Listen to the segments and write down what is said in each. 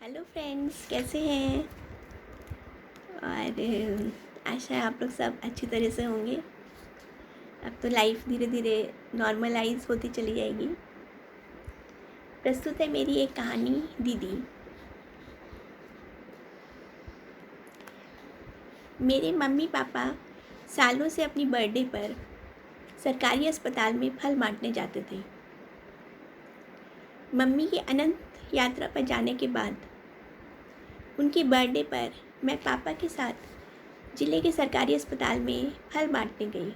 Hello friends, कैसे हैं? और आशा है आप लोग सब अच्छी तरह से होंगे। अब तो लाइफ धीरे धीरे नॉर्मलाइज होती चली जाएगी। प्रस्तुत है मेरी एक कहानी, दीदी। मेरे मम्मी पापा सालों से अपनी बर्थडे पर सरकारी अस्पताल में फल बांटने जाते थे। मम्मी की अनंत यात्रा पर जाने के बाद उनकी बर्थडे पर मैं पापा के साथ जिले के सरकारी अस्पताल में फल बांटने गई।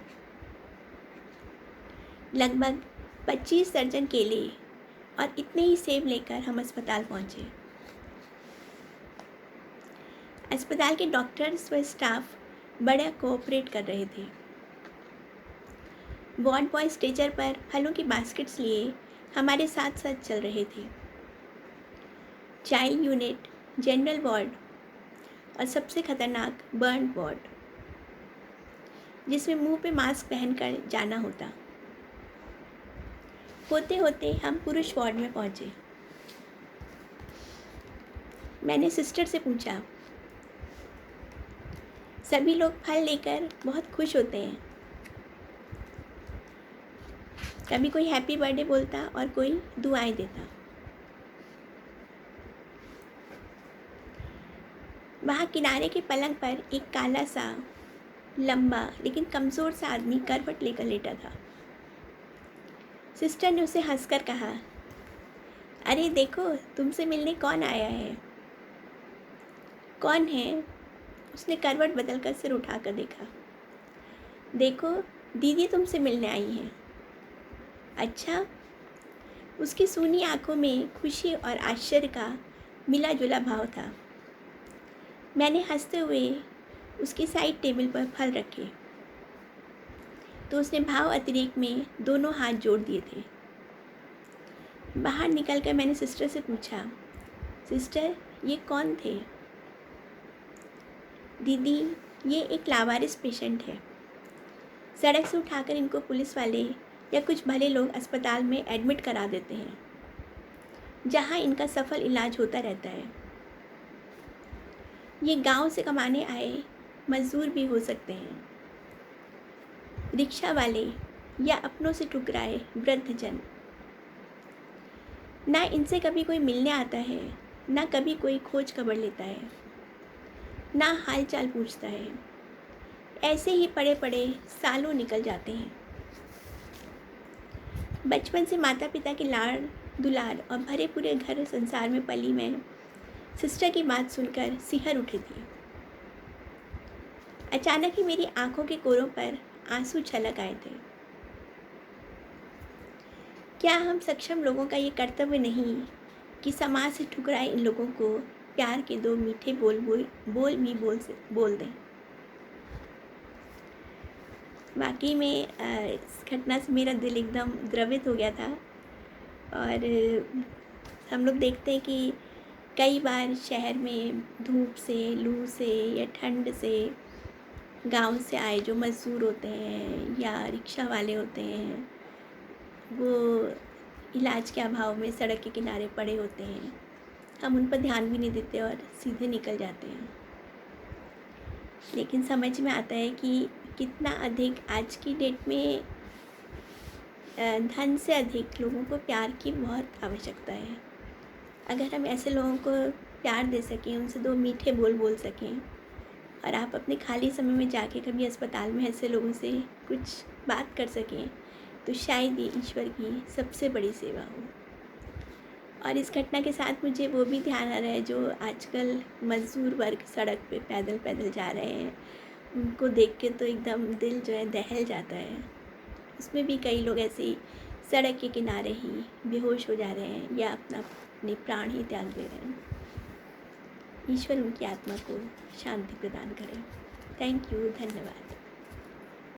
लगभग 25 दर्जन केले और इतने ही सेब लेकर हम अस्पताल पहुंचे। अस्पताल के डॉक्टर्स व स्टाफ बड़ा कोऑपरेट कर रहे थे। वार्ड बॉय स्ट्रेचर पर फलों की बास्केट्स लिए हमारे साथ साथ चल रहे थे। चाइल्ड यूनिट, जनरल वार्ड और सबसे खतरनाक बर्न वार्ड, जिसमें मुंह पे मास्क पहनकर जाना होता। होते होते हम पुरुष वार्ड में पहुंचे। मैंने सिस्टर से पूछा, सभी लोग फल लेकर बहुत खुश होते हैं। कभी कोई हैप्पी बर्थडे बोलता और कोई दुआएं देता। वहाँ किनारे के पलंग पर एक काला सा, लंबा लेकिन कमज़ोर सा आदमी करवट लेकर लेटा था। सिस्टर ने उसे हंसकर कहा, अरे देखो, तुमसे मिलने कौन आया है। कौन है? उसने करवट बदलकर सिर उठाकर देखा। देखो, दीदी तुमसे मिलने आई हैं। अच्छा? उसकी सूनी आंखों में खुशी और आश्चर्य का मिला जुला भाव था। मैंने हंसते हुए उसकी साइड टेबल पर फल रखे तो उसने भाव अतिरेक में दोनों हाथ जोड़ दिए थे। बाहर निकलकर मैंने सिस्टर से पूछा, सिस्टर ये कौन थे? दीदी, ये एक लावारिस पेशेंट है। सड़क से उठाकर इनको पुलिस वाले या कुछ भले लोग अस्पताल में एडमिट करा देते हैं, जहां इनका सफल इलाज होता रहता है। ये गांव से कमाने आए मजदूर भी हो सकते हैं, रिक्शा वाले या अपनों से ठुकराए वृद्धजन। ना इनसे कभी कोई मिलने आता है, ना कभी कोई खोज खबर लेता है, ना हाल चाल पूछता है। ऐसे ही पड़े पड़े सालों निकल जाते हैं। बचपन से माता पिता के लाड़ दुलार और भरे पूरे घर संसार में पली मैं सिस्टर की बात सुनकर सिहर उठी थी। अचानक ही मेरी आंखों के कोरों पर आंसू छलक आए थे। क्या हम सक्षम लोगों का ये कर्तव्य नहीं कि समाज से ठुकराए इन लोगों को प्यार के दो मीठे बोल दें। वाकई में इस घटना से मेरा दिल एकदम द्रवित हो गया था। और हम लोग देखते हैं कि कई बार शहर में धूप से, लू से या ठंड से गांव से आए जो मज़दूर होते हैं या रिक्शा वाले होते हैं, वो इलाज के अभाव में सड़क के किनारे पड़े होते हैं। हम उन पर ध्यान भी नहीं देते और सीधे निकल जाते हैं। लेकिन समझ में आता है कि कितना अधिक आज की डेट में धन से अधिक लोगों को प्यार की बहुत आवश्यकता है। अगर हम ऐसे लोगों को प्यार दे सकें, उनसे दो मीठे बोल सकें, और आप अपने खाली समय में जाके कभी अस्पताल में ऐसे लोगों से कुछ बात कर सकें, तो शायद ये ईश्वर की सबसे बड़ी सेवा हो। और इस घटना के साथ मुझे वो भी ध्यान आ रहा है जो आजकल मज़दूर वर्ग सड़क पे पैदल पैदल जा रहे हैं। उनको देख के तो एकदम दिल जो है दहल जाता है। उसमें भी कई लोग ऐसे ही सड़क के किनारे ही बेहोश हो जा रहे हैं या अपने प्राण ही त्याग दे रहे हैं। ईश्वर उनकी आत्मा को शांति प्रदान करे। थैंक यू, धन्यवाद।